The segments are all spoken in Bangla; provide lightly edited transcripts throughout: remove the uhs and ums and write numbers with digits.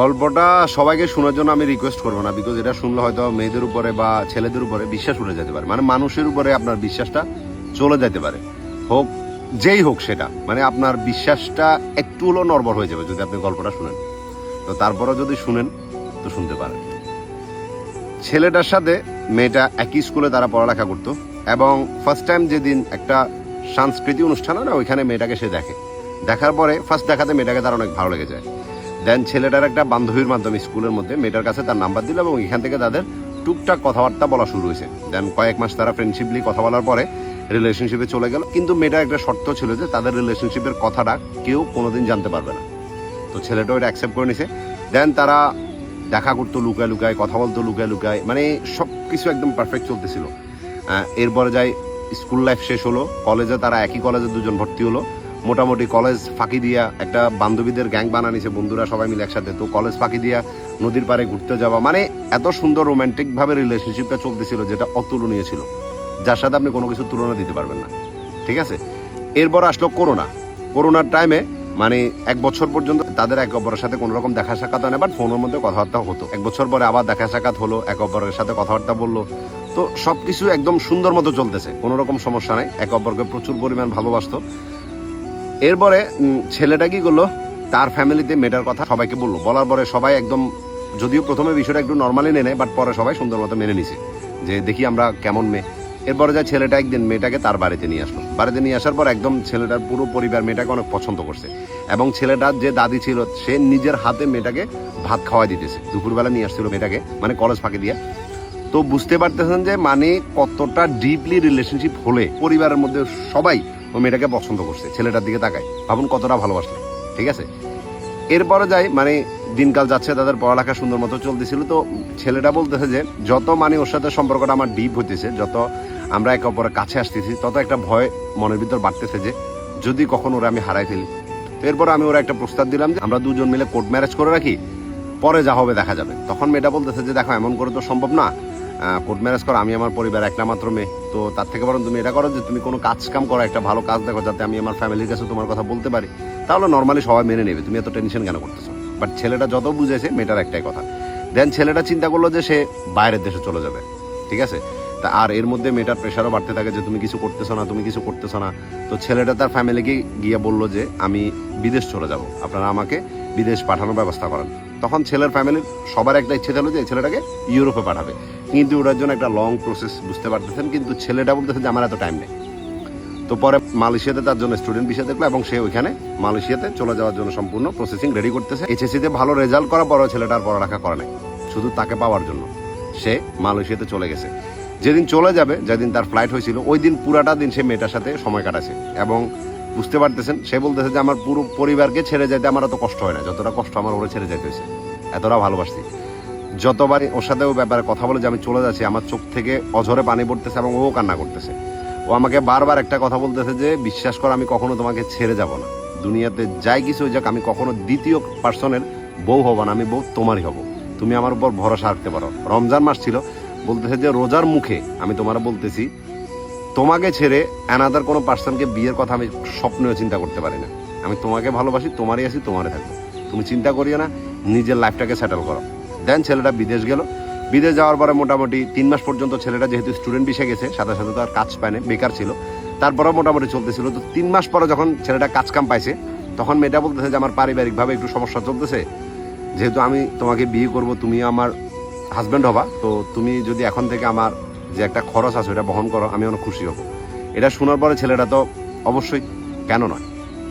গল্পটা সবাইকে শোনার জন্য আমি রিকোয়েস্ট করবো না, বিকজ এটা শুনলে হয়তো মেয়েদের উপরে বা ছেলেদের উপরে বিশ্বাস উঠে যেতে পারে, মানে মানুষের উপরে আপনার বিশ্বাসটা চলে যেতে পারে, হোক যেই হোক সেটা, মানে আপনার বিশ্বাসটা একটু হলেও নড়বড় হয়ে যাবে যদি আপনি গল্পটা শুনেন। তো তারপরেও যদি শুনেন তো শুনতে পারেন। ছেলেটার সাথে মেয়েটা একই স্কুলে তারা পড়ালেখা করতো, এবং ফার্স্ট টাইম যেদিন একটা সাংস্কৃতিক অনুষ্ঠান হয় না, ওইখানে মেয়েটাকে সে দেখে। দেখার পরে ফার্স্ট দেখাতে মেয়েটাকে তার অনেক ভালো লেগে যায়। দেন ছেলেটার একটা বান্ধবীর মাধ্যমে স্কুলের মধ্যে মেয়েটার কাছে তার নাম্বার দিল, এবং এখান থেকে তাদের টুকটাক কথাবার্তা বলা শুরু হয়েছে। দেন কয়েক মাস তারা ফ্রেন্ডশিপলি কথা বলার পরে রিলেশনশিপে চলে গেল, কিন্তু মেয়েটার একটা শর্ত ছিল যে তাদের রিলেশনশিপের কথাটা কেউ কোনোদিন জানতে পারবে না। তো ছেলেটা ওইটা অ্যাকসেপ্ট করে নিছে। দেন তারা দেখা করতো লুকায় লুকায়, কথা বলতো লুকায় লুকায়, মানে সব কিছু একদম পারফেক্ট চলতেছিল। এরপরে যাই স্কুল লাইফ শেষ হলো, কলেজে তারা একই কলেজে দুজন ভর্তি হলো। মোটামুটি কলেজ ফাঁকি দিয়া একটা বান্ধবীদের গ্যাং বানানিছে, বন্ধুরা সবাই মিলে একসাথে। তো কলেজ ফাঁকি দিয়া নদীর পাড়ে ঘুরতে যাওয়া, মানে এত সুন্দর রোমান্টিক ভাবে রিলেশনশিপটা চলতেছিল যেটা অতুলনীয় ছিল, যার সাথে আপনি কোনো কিছু তুলনা দিতে পারবেন না। ঠিক আছে, এরপর আসলো করোনার টাইমে, মানে 1 বছর পর্যন্ত তাদের একে অপরের সাথে কোনো রকম দেখা সাক্ষাৎ হয় না, বাট ফোনের মধ্যে কথাবার্তা হতো। 1 বছর পরে আবার দেখা সাক্ষাৎ হলো, একে অপরের সাথে কথাবার্তা বললো। তো সবকিছু একদম সুন্দর মতো চলতেছে, কোনো রকম সমস্যা নাই, একে অপরকে প্রচুর পরিমাণ ভালোবাসতো। এরপরে ছেলেটা কি করলো, তার ফ্যামিলিতে মেয়েটার কথা সবাইকে বললো। বলার পরে সবাই একদম, যদিও প্রথমে বিষয়টা একটু নর্মালি নেয়, বাট পরে সবাই সুন্দর মতো মেনে নিছে যে দেখি আমরা কেমন মেয়ে। এরপরে যায় ছেলেটা একদিন মেয়েটাকে তার বাড়িতে নিয়ে আসলো। বাড়িতে নিয়ে আসার পর একদম ছেলেটার পুরো পরিবার মেয়েটাকে অনেক পছন্দ করছে, এবং ছেলেটার যে দাদি ছিল সে নিজের হাতে মেয়েটাকে ভাত খাওয়াই দিতেছে। দুপুরবেলা নিয়ে আসছিল মেয়েটাকে, মানে কলেজ ফাঁকি দিয়ে। তো বুঝতে পারতেছেন যে মানে কতটা ডিপলি রিলেশনশিপ হলে পরিবারের মধ্যে সবাই ও মেয়েটাকে পছন্দ করছে, ছেলেটার দিকে তাকায়, ভাবুন কতটা ভালোবাসলে। ঠিক আছে, এরপরে যাই, মানে দিনকাল যাচ্ছে, তাদের পড়ালেখা সুন্দর মতো চলতেছিল। তো ছেলেটা বলতেছে যে যত মানে ওর সাথে সম্পর্কটা আমার ডিপ হইতেছে, যত আমরা একে অপরের কাছে আসতেছি, তত একটা ভয় মনের ভিতর বাড়তেছে যে যদি কখনো ওরা আমি হারাই ফেলি। তো এরপর আমি ওরা একটা প্রস্তাব দিলাম যে আমরা দুজন মিলে কোর্ট ম্যারেজ করে রাখি, পরে যা হবে দেখা যাবে। তখন মেয়েটা বলতেছে যে দেখো এমন করে তো সম্ভব না, কোর্ট ম্যারেজ করো, আমি আমার পরিবার একটা মাত্র মেয়ে, তো তার থেকে বরং তুমি এটা করো যে তুমি কোনো কাজ কাম করো, একটা ভালো কাজ দেখো, যাতে আমি আমার ফ্যামিলির কাছে তোমার কথা বলতে পারি, তাহলে নর্মালি সবাই মেনে নেবে, তুমি এত টেনশন কেন করতেছো। বাট ছেলেটা যত বুঝেছে মেয়েটার একটাই কথা। দেন ছেলেটা চিন্তা করলো যে সে বাইরের দেশে চলে যাবে। ঠিক আছে, তা আর এর মধ্যে মেয়েটার প্রেশারও বাড়তে থাকে যে তুমি কিছু করতেছো না, তুমি কিছু করতেছো না। তো ছেলেটা তার ফ্যামিলিকে গিয়ে বললো যে আমি বিদেশ চলে যাব, আপনারা আমাকে বিদেশ পাঠানোর ব্যবস্থা করেন। তখন ছেলের ফ্যামিলির সবার একটা ইচ্ছে ছিল যে ছেলেটাকে ইউরোপে পাঠাবে, কিন্তু ওটার জন্য একটা লং প্রসেস, বুঝতে পারতেছেন। কিন্তু ছেলেটা বলতেছে যে আমার এত টাইম নেই। তো পরে মালয়েশিয়াতে তার জন্য স্টুডেন্ট ভিসা দেখলো, এবং সে ওইখানে মালয়েশিয়াতে চলে যাওয়ার জন্য সম্পূর্ণ প্রসেসিং রেডি করতেছে। এইচএসসিতে ভালো রেজাল্ট করার পরেও ছেলেটার পড়ালেখা করে নাই, শুধু তাকে পাওয়ার জন্য সে মালয়েশিয়াতে চলে গেছে। যেদিন চলে যাবে, যেদিন তার ফ্লাইট হয়েছিল, ওই দিন পুরাটা দিন সে মেয়েটার সাথে সময় কাটাছে। এবং বুঝতে পারতেছেন, সে বলতেছে যে আমার পুরো পরিবারকে ছেড়ে যেতে আমার অত কষ্ট হয় না, যতটা কষ্ট আমার ওরা ছেড়ে যেতে হয়েছে, এতটা ভালোবাসি। যতবারই ওর সাথে ও ব্যাপারে কথা বলে যে আমি চলে যাচ্ছি, আমার চোখ থেকে অঝরে পানি পড়তেছে, এবং ও কান্না করতেছে। ও আমাকে বারবার একটা কথা বলতেছে যে বিশ্বাস কর, আমি কখনো তোমাকে ছেড়ে যাব না, দুনিয়াতে যাই কিছু হয়ে যাক, আমি কখনো দ্বিতীয় পার্সনের বউ হব না, আমি বউ তোমারই হব, তুমি আমার উপর ভরসা রাখতে পারো। রমজান মাস ছিল, বলতেছে যে রোজার মুখে আমি তোমার বলতেছি, তোমাকে ছেড়ে অ্যানাদার কোনো পার্সনকে বিয়ের কথা আমি স্বপ্নেও চিন্তা করতে পারি না, আমি তোমাকে ভালোবাসি, তোমারই আছি, তোমারই থাকবো, তুমি চিন্তা করিও না, নিজের লাইফটাকে সেটেল করো। দেন ছেলেটা বিদেশ গেল। বিদেশ যাওয়ার পরে মোটামুটি 3 মাস পর্যন্ত ছেলেটা যেহেতু স্টুডেন্ট ভিসা গেছে, সাথে সাথে তো আর কাজ পায় না, বেকার ছিল, তারপরেও মোটামুটি চলতেছিল। তো 3 মাস পরে যখন ছেলেটা কাজ কাম পাইছে, তখন মেয়েটা বলতেছে যে আমার পারিবারিকভাবে একটু সমস্যা চলতেছে, যেহেতু আমি তোমাকে বিয়ে করব, তুমি আমার হাজব্যান্ড হবা, তো তুমি যদি এখন থেকে আমার যে একটা খরচ আছে ওটা বহন করো, আমি অনেক খুশি হব। এটা শোনার পরে ছেলেটা তো অবশ্যই, কেন নয়,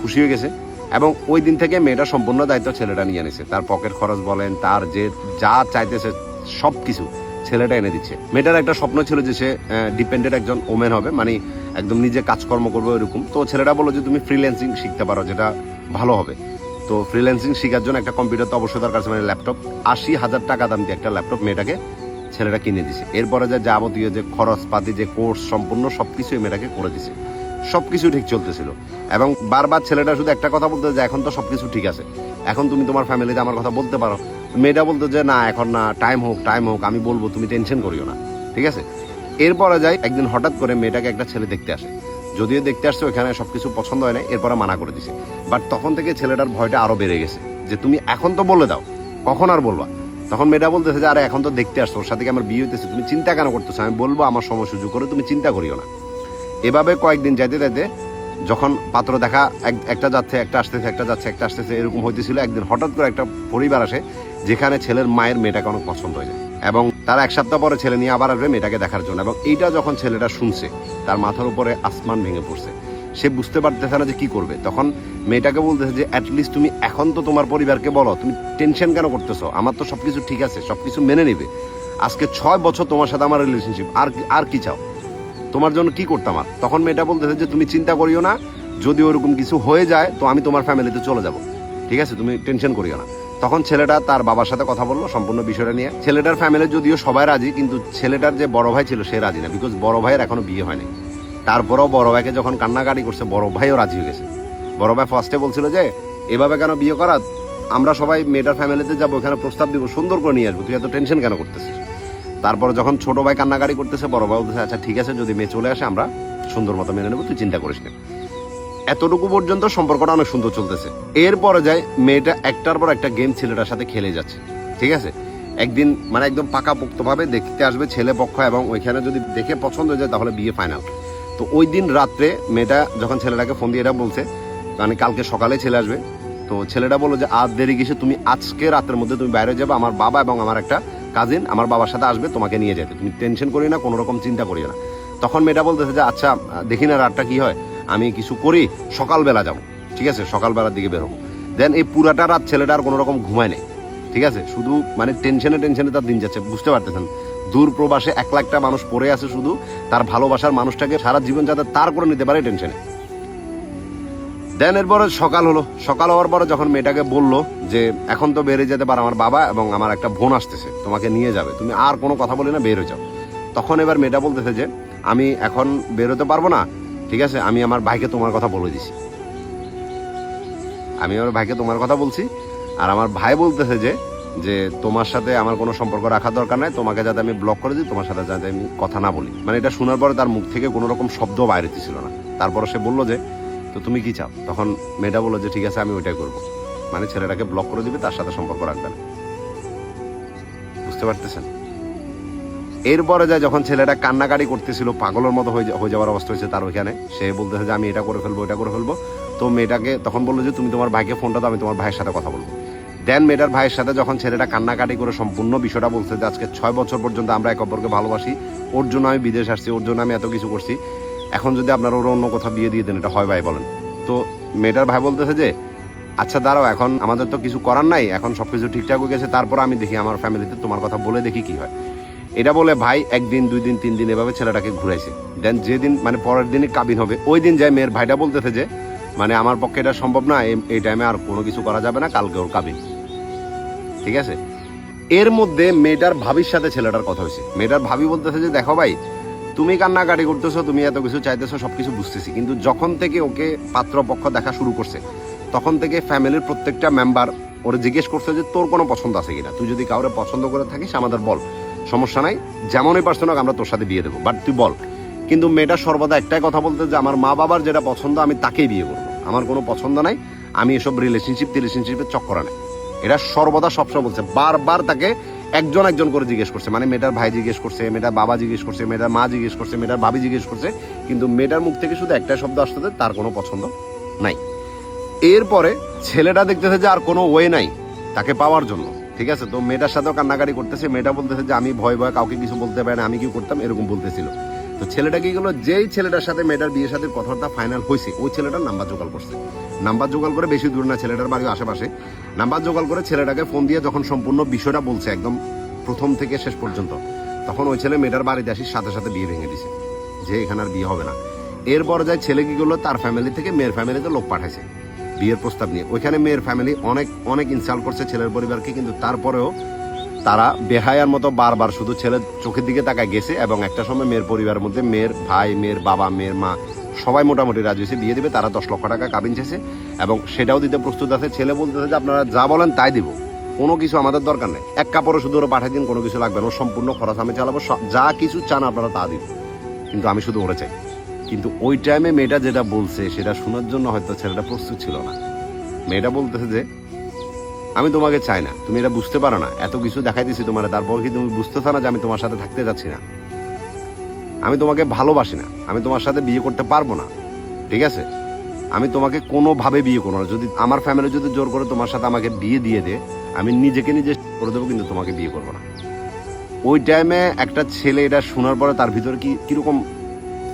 খুশি হয়ে গেছে। এবং ওই দিন থেকে মেয়েটা সম্পূর্ণ দায়িত্ব ছেলেটা নিয়ে নিছে, তার পকেট খরচ বলেন, তার যে যা চাইতেছে সব কিছু ছেলেটা এনে দিচ্ছে। মেয়েটার একটা স্বপ্ন ছিল যে সে ডিপেন্ডেন্ট একজন ওমেন হবে, মানে একদম নিজে কাজকর্ম করবে এরকম। তো ছেলেটা বললো যে তুমি ফ্রিল্যান্সিং শিখতে পারো, যেটা ভালো হবে। তো ফ্রিল্যান্সিং শেখার জন্য একটা কম্পিউটার তো অবশ্যই দরকার, মানে ল্যাপটপ, 80,000 টাকা দাম দিয়ে একটা ল্যাপটপ মেয়েটাকে ছেলেটা কিনে দিছে। এরপরে যে যাবতীয় যে খরচপাতি, যে কোর্স, সম্পূর্ণ সবকিছু মেয়েটাকে করে দিছে। সবকিছু ঠিক চলতেছিল, এবং বারবার ছেলেটা শুধু একটা কথা বলতে যে এখন তো সবকিছু ঠিক আছে, এখন তুমি তোমার ফ্যামিলিতে আমার কথা বলতে পারো। মেয়েটা বলতো যে না, এখন না, টাইম হোক, আমি বলবো, তুমি টেনশন করিও না। ঠিক আছে, এরপরে যাই, একদিন হঠাৎ করে মেয়েটাকে একটা ছেলে দেখতে আসে। যদিও দেখতে আসছে, ওখানে সবকিছু পছন্দ হয় না, এরপরে মানা করে দিছে। বাট তখন থেকে ছেলেটার ভয়টা আরো বেড়ে গেছে যে তুমি এখন তো বলে দাও কখন আর বলবা? তখন মেয়েটা বলতেছে যে আরে এখন তো দেখতে আসছো, ওর সাথে কি আমার বিয়ে হইতেছে, তুমি চিন্তা কেন করতেছো? আমি বলবো আমার সময় সুযোগ করে, তুমি চিন্তা করিও না। এভাবে কয়েকদিন যাইতে যাইতে যখন পাত্র দেখা একটা যাচ্ছে একটা আসতেছে, একটা যাচ্ছে একটা আসতেছে, এরকম হইতেছিল। একদিন হঠাৎ করে একটা পরিবার আসে যেখানে ছেলের মায়ের মেয়েটাকে অনেক পছন্দ হয়ে যায়, এবং তারা 1 সপ্তাহ পরে ছেলে নিয়ে আবার আসবে মেয়েটাকে দেখার জন্য। এবং এইটা যখন ছেলেটা শুনছে, তার মাথার উপরে আসমান ভেঙে পড়ছে। সে বুঝতে পারতেছে না যে কি করবে। তখন মেয়েটাকে বলতেছে যে অ্যাটলিস্ট তুমি এখন তো তোমার পরিবারকে বলো, তুমি টেনশন কেন করতেছো? আমার তো সবকিছু ঠিক আছে, সবকিছু মেনে নিবে। আজকে 6 বছর তোমার সাথে আমার রিলেশনশিপ, আর কি চাও? তোমার জন্য কি করতাম? আর তখন মেয়েটা বলতেছে যে তুমি চিন্তা করিও না, যদি ওরকম কিছু হয়ে যায় তো আমি তোমার ফ্যামিলিতে চলে যাব, ঠিক আছে, তুমি টেনশন করিও না। তখন ছেলেটা তার বাবার সাথে কথা বললো সম্পূর্ণ বিষয়টা নিয়ে। ছেলেটার ফ্যামিলি যদিও সবাই রাজি, কিন্তু ছেলেটার যে বড় ভাই ছিল সে রাজি না, বিকজ বড় ভাইয়ের এখনো বিয়ে হয়নি। তারপরেও বড় ভাইকে যখন কান্নাকাটি করছে, বড় ভাইও রাজি হয়ে গেছে। বড় ভাই ফার্স্টে বলছিল যে এভাবে কেন বিয়ে করা, আমরা সবাই মেয়েটার ফ্যামিলিতে যাবো, ওখানে প্রস্তাব দিব, সুন্দর করে নিয়ে আসবো, তুই এত টেনশন কেন করতেছিস? তারপরে যখন ছোট ভাই কান্নাকাটি করতেছে, বড় ভাই বলতেছে আচ্ছা ঠিক আছে, যদি মেয়ে চলে আসে আমরা সুন্দর মতো মেনে নেবো, তুই চিন্তা করিস না। এতটুকু পর্যন্ত সম্পর্কটা অনেক সুন্দর চলতেছে। এরপরে যায় মেয়েটা একটার পর একটা গেম ছেলেটার সাথে খেলে যাচ্ছে, ঠিক আছে। একদিন মানে একদম পাকাপোক্তভাবে দেখতে আসবে ছেলে পক্ষ, এবং ওইখানে যদি দেখে পছন্দ হয়ে যায় তাহলে বিয়ে ফাইনাল। তো ওই দিন রাত্রে মেয়েটা যখন ছেলেটাকে ফোন দিয়ে এটা বলছে, মানে কালকে সকালে ছেলে আসবে, তো ছেলেটা বললো যে আর দেরি কিসে, তুমি আজকে রাতের মধ্যে তুমি বাইরে যাবে, আমার বাবা এবং আমার একটা কাজিন আমার বাবার সাথে আসবে তোমাকে নিয়ে যেতে, তুমি টেনশন করি না, কোনো রকম চিন্তা করিও না। তখন মেয়েটা বলতেছে যে আচ্ছা দেখি না রাতটা কি হয়, আমি কিছু করি, সকালবেলা যাবো, ঠিক আছে, সকালবেলার দিকে বেরোবো। দেন এই পুরাটা রাত ছেলেটা আর কোনো রকম ঘুমায় নেই, ঠিক আছে, শুধু মানে টেনশনে তার দিন যাচ্ছে। বুঝতে পারতেছেন, দূর প্রবাসে 1 লাখটা মানুষ পড়ে আছে শুধু তার ভালোবাসার মানুষটাকে সারা জীবন যাতে তার করে নিতে পারে টেনশনে। দেন এরপরে সকাল হলো, সকাল হওয়ার পরে যখন মেয়েটাকে বললো যে এখন তো বেড়ে যেতে পারে, আমার বাবা এবং আমার একটা বোন আসতেছে, তোমাকে নিয়ে যাবে, তুমি আর কোনো কথা বলি না, বের হয়ে যাও। তখন এবার মেয়েটা বলতেছে যে আমি এখন বেরোতে পারবো না, ঠিক আছে, আমি আমার ভাইকে তোমার কথা বলে দিছি, আমি আমার ভাইকে তোমার কথা বলছি। আর আমার ভাই বলতেছে যে তোমার সাথে আমার কোনো সম্পর্ক রাখার দরকার নাই, তোমাকে যাতে আমি ব্লক করে দিই, তোমার সাথে যাতে আমি কথা না বলি। মানে এটা শোনার পরে তার মুখ থেকে কোনো রকম শব্দ বাইরে ছিল না। তারপরে সে বললো যে তো তুমি কি চাও? তখন মেয়েটা বললো যে ঠিক আছে আমি ওইটাই করবো, মানে ছেলেটাকে ব্লক করে দিবে, তার সাথে সম্পর্ক রাখবে না। বুঝতে পারতেছেন? এরপরে যায় যখন ছেলেটা কান্নাকাটি করতেছিল, পাগলের মতো হয়ে যাওয়ার অবস্থা হয়েছে তার ওইখানে, সে বলতেছে যে আমি এটা করে ফেলবো, এটা করে ফেলবো। তো মেয়েটাকে তখন বললো যে তুমি তোমার ভাইকে ফোনটা দাও, আমি তোমার ভাইয়ের সাথে কথা বলবো। দেন মেয়েটার ভাইয়ের সাথে যখন ছেলেটা কান্নাকাটি করে সম্পূর্ণ বিষয়টা বলছে যে আজকে 6 বছর পর্যন্ত আমরা এক অপরকে ভালোবাসি, ওর জন্য আমি বিদেশ আসছি, ওর জন্য আমি এত কিছু করছি, এখন যদি আপনারা ওর অন্য কোথাও বিয়ে দিয়ে দেন এটা হয় ভাই বলেন? তো মেয়েটার ভাই বলতেছে যে আচ্ছা দাঁড়াও, এখন আমাদের তো কিছু করার নাই, এখন সবকিছু ঠিকঠাক হয়ে গেছে, তারপর আমি দেখি আমার ফ্যামিলিতে তোমার কথা বলে দেখি কি হয়। এটা বলে ভাই 1 দিন 2 দিন 3 দিন এভাবে ছেলেটাকে ঘুরাইছে। দেন যেদিন মানে পরের দিনই কাবিন হবে, ওই দিন যায় মেয়ের ভাইটা বলতেছে যে মানে আমার পক্ষে এটা সম্ভব না, এই টাইমে আর কোনো কিছু করা যাবে না, কালকে ওর কাবিন, ঠিক আছে। এর মধ্যে মেয়েটার ভাবির সাথে ছেলেটার কথা হয়েছে। মেয়েটার ভাবি বলতেছে যে দেখো ভাই, তুমি কান্নাকাটি করতেছো, তুমি এত কিছু চাইতেছো, সবকিছু বুঝতেছি, কিন্তু যখন থেকে ওকে পাত্রপক্ষ দেখা শুরু করছে তখন থেকে ফ্যামিলির প্রত্যেকটা মেম্বার ওরে জিজ্ঞেস করছে যে তোর কোনো পছন্দ আছে কিনা, তুই যদি কাউরে পছন্দ করে থাকিস আমাদের বল, সমস্যা নাই, যেমনই পারছো না আমরা তোর সাথে বিয়ে দেবো, বাট তুই বল। কিন্তু মেয়েটা সর্বদা একটাই কথা বলতে যে আমার মা বাবার যেটা পছন্দ আমি তাকেই বিয়ে করবো, আমার কোনো পছন্দ নাই, আমি এসব রিলেশনশিপের চক্করে নাই, এটা সর্বদা সবসময় বলছে। বারবার তাকে একজন করে জিজ্ঞেস করছে, মানে মেয়েটার ভাই জিজ্ঞেস করছে, মেয়েটার বাবা জিজ্ঞেস করছে, মেয়েটার মা জিজ্ঞেস করছে, মেয়েটার ভাবি জিজ্ঞেস করছে, কিন্তু মেয়েটার মুখ থেকে শুধু একটাই শব্দ আসতেছে তার কোনো পছন্দ নাই। এরপরে ছেলেটা দেখতেছে যে আর কোনো ওয়ে নাই তাকে পাওয়ার জন্য, ঠিক আছে। তো মেয়েটার সাথেও কান্নাকাটি করতেছে, মেয়েটা বলতেছে যে আমি ভয় কাউকে কিছু বলতে পারি না, আমি কি করতাম, এরকম বলতেছিল। তো ছেলেটা কি গেলো, যেই ছেলেটার সাথে মেয়েটার বিয়ের সাথে কথাটা ফাইনাল হয়েছে ওই ছেলেটার নাম্বার জোগাড় করছে। নাম্বার জোগাড় করে, বেশি দূর না, ছেলেটার বাড়ির আশেপাশে, নাম্বার জোগাড় করে ছেলেটাকে ফোন দিয়ে যখন সম্পূর্ণ বিষয়টা বলছে একদম প্রথম থেকে শেষ পর্যন্ত, তখন ওই ছেলে মেয়েটার বাড়িতে আসি সাথে সাথে বিয়ে ভেঙে দিছে, যে এখানে আর বিয়ে হবে না। এরপর যায় ছেলে কি করলো, তার ফ্যামিলি থেকে মেয়ের ফ্যামিলিতে লোক পাঠাইছে বিয়ের প্রস্তাব নিয়ে। ওইখানে মেয়ের ফ্যামিলি অনেক ইনসাল্ট করছে ছেলের পরিবারকে, কিন্তু তারপরেও তারা বেহায়ার মতো বারবার শুধু ছেলের চোখের দিকে তাকায় গেছে। এবং একটা সময় মেয়ের পরিবারের মধ্যে মেয়ের ভাই, মেয়ের বাবা, মেয়ের মা সবাই মোটামুটি রাজি হয়েছে বিয়ে দেবে। তারা 10 লক্ষ টাকা কাবিন চেয়েছে এবং সেটাও দিতে প্রস্তুত আছে। ছেলে বলতেছে যে আপনারা যা বলেন তাই দিব, কোনো কিছু আমাদের দরকার নেই, 1 কাপড়ও শুধু ওরা পাঠিয়ে দিন, কোনো কিছু লাগবে না, ওর সম্পূর্ণ খরচ আমি চালাবো, যা কিছু চান আপনারা তা দিব, কিন্তু আমি শুধু ওরে চাই। কিন্তু ওই টাইমে মেয়েটা যেটা বলছে সেটা শোনার জন্য হয়তো ছেলেটা প্রস্তুত ছিল না। মেয়েটা বলতেছে যে আমি তোমাকে চাই না, তুমি এটা বুঝতে পারো না। এত কিছু দেখাই দিছি তোমার, তারপর কি তুমি বুঝতেছ না যে আমি তোমার সাথে থাকতে যাচ্ছি না? আমি তোমাকে ভালোবাসি না, আমি তোমার সাথে বিয়ে করতে পারবো না, ঠিক আছে? আমি তোমাকে কোনোভাবে বিয়ে করবো না। যদি আমার ফ্যামিলি যদি জোর করে তোমার সাথে আমাকে বিয়ে দিয়ে দে, আমি নিজেকে নিজে করে দেবো, কিন্তু তোমাকে বিয়ে করবো না। ওই টাইমে একটা ছেলে এটা শোনার পরে তার ভিতরে কিরকম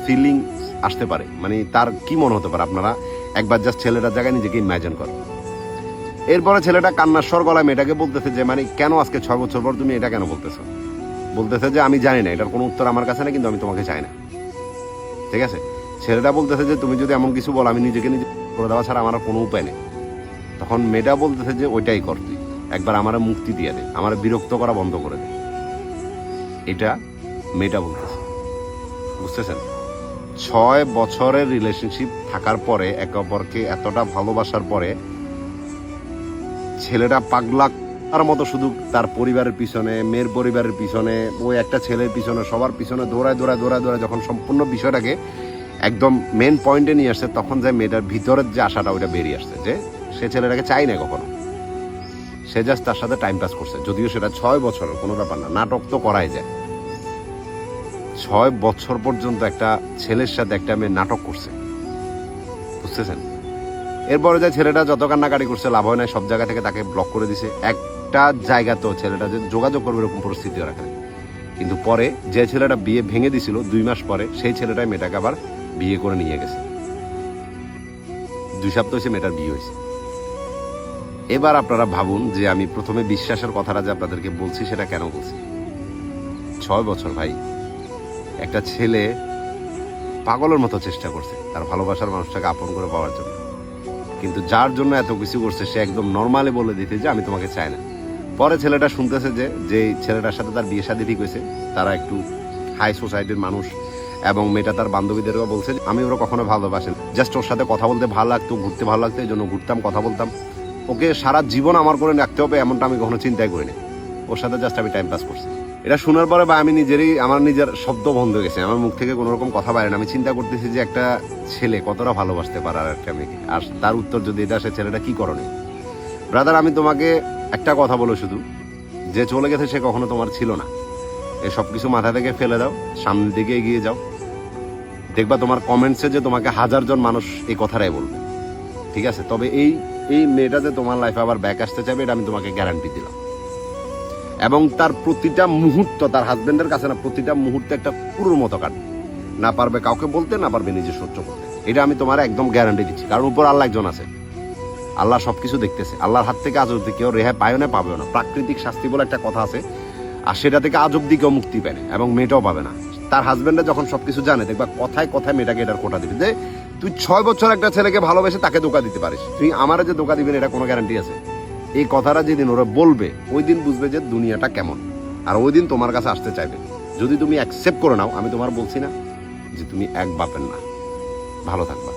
ফিলিং আসতে পারে, মানে তার কি মনে হতে পারে, আপনারা একবার জাস্ট ছেলেটার জায়গায় নিজেকে ইমাজিন করো। এরপরে ছেলেটা কান্নার স্বর গলায় মেয়েটাকে বলতেছে যে মানে কেন আজকে 6 বছর পর তুমি এটা কেন বলতেছো? বলতেছে যে আমি জানি না, এটার কোনো উত্তর আমার কাছে না, কিন্তু আমি তোমাকে চাই না, ঠিক আছে? ছেলেটা বলতেছে যে তুমি যদি এমন কিছু বলো, আমি নিজেকে নিজে করে দেওয়া ছাড়া আমার আর কোনো উপায় নেই। তখন মেয়েটা বলতেছে যে ওইটাই কর, তুই একবার আমার মুক্তি দিয়ে দে, আমার বিরক্ত করা বন্ধ করে দে। এটা মেয়েটা বলতেছে, বুঝতেছেন? 6 বছরের রিলেশনশিপ থাকার পরে, একে অপরকে এতটা ভালোবাসার পরে ছেলেটা পাগলা তার মতো শুধু তার পরিবারের পিছনে, মেয়ের পরিবারের পিছনে, ওই একটা ছেলের পিছনে, সবার পিছনে দৌড়ায় যখন সম্পূর্ণ বিষয়টাকে একদম মেন পয়েন্টে নিয়ে আসছে, তখন যে মেয়েটার ভিতরের যে আশাটা ওইটা বেরিয়ে আসছে যে সে ছেলেটাকে চাই না কখনো, সে জাস্ট তার সাথে টাইম পাস করছে। যদিও সেটা 6 বছরের কোনো ব্যাপার না, নাটক তো করাই যায়। 6 বছর পর্যন্ত একটা ছেলের সাথে একটা মেয়ে নাটক করছে, বুঝতেছেন? এরপরে যে ছেলেটা যত কান্নাকাটি করছে লাভ হয় না, সব জায়গা থেকে তাকে ব্লক করে দিছে। একটা জায়গা তো ছেলেটা যে যোগাযোগ করবে এরকম পরিস্থিতি রাখে। কিন্তু পরে যে ছেলেটা বিয়ে ভেঙে দিছিল 2 মাস পরে, সেই ছেলেটাই মেয়েটাকে আবার বিয়ে করে নিয়ে গেছে। 2 সপ্তাহ হয়েছে মেয়েটার বিয়ে হয়েছে। এবার আপনারা ভাবুন যে আমি প্রথমে বিশ্বাসের কথাটা যে আপনাদেরকে বলছি সেটা কেন বলছি। 6 বছর ভাই, একটা ছেলে পাগলের মতো চেষ্টা করছে তার ভালোবাসার মানুষটাকে আপন করে পাওয়ার জন্য, কিন্তু যার জন্য এত কিছু করছে সে একদম নর্মালি বলে দিতে যে আমি তোমাকে চাই না। পরে ছেলেটা শুনতেছে যে ছেলেটার সাথে তার বিয়ে শাদী ঠিক হয়েছে, তারা একটু হাই সোসাইটির মানুষ, এবং মেয়েটা তার বান্ধবীদেরও বলছে যে আমি ওরা কখনো ভালোবাসেন, জাস্ট ওর সাথে কথা বলতে ভালো লাগতো, ঘুরতে ভালো লাগতো, এই জন্য ঘুরতাম, কথা বলতাম। ওকে সারা জীবন আমার করে রাখতে হবে এমনটা আমি কখনো চিন্তাই করিনি। ওর সাথে জাস্ট আমি টাইম পাস করছি। এটা শোনার পরে বা আমি আমার নিজের শব্দ বন্ধ হয়ে গেছে, আমার মুখ থেকে কোনো রকম কথা বাইরে না। আমি চিন্তা করতেছি যে একটা ছেলে কতটা ভালোবাসতে পারে আর একটা মেয়েকে, আর তার উত্তর যদি এটা, সে ছেলেটা কি করণীয়? ব্রাদার, আমি তোমাকে একটা কথা বলো শুধু, যে চলে গেছে সে কখনো তোমার ছিল না। এই সব কিছু মাথা থেকে ফেলে দাও, সামনের দিকে এগিয়ে যাও। দেখবা তোমার কমেন্টসে যে তোমাকে 1000 জন মানুষ এই কথাটাই বলবে, ঠিক আছে? তবে এই মেয়েটা যে তোমার লাইফে আবার ব্যাক আসতে চাইবে, এটা আমি তোমাকে গ্যারান্টি দিলাম। এবং তার প্রতিটা মুহূর্ত তার হাজবেন্ডের কাছে না, প্রতিটা মুহূর্তে একটা পুরোর মতো কাটবে, না পারবে কাউকে বলতে, না পারবে নিজে সহ্য করতে। এটা আমি তোমার একদম গ্যারান্টি দিচ্ছি, কারণ উপর আল্লাহ একজন আছে, আল্লাহ সবকিছু দেখতেছে। আল্লাহর হাত থেকে আজ অব্দি কেউ রেহাই পায়ও না, পাবেও না। প্রাকৃতিক শাস্তি বলে একটা কথা আছে, আর সেটা থেকে আজ অব্দি কেউ মুক্তি পায় না, এবং মেয়েটাও পাবে না। তার হাজবেন্ডে যখন সবকিছু জানে, দেখবা কথায় কথায় মেয়েটাকে এটার কোটা দিবে যে তুই 6 বছর একটা ছেলেকে ভালোবেসে তাকে ধোঁকা দিতে পারিস, তুই আমারে যে ধোঁকা দিবেন এটা কোনো গ্যারান্টি আছে? এই কথাটা যেদিন ওরা বলবে, ওই দিন বুঝবে যে দুনিয়াটা কেমন, আর ওই দিন তোমার কাছে আসতে চাইবে। যদি তুমি অ্যাকসেপ্ট করে নাও, আমি তোমার বলছি না যে তুমি এক বাপের না। ভালো থাকবা।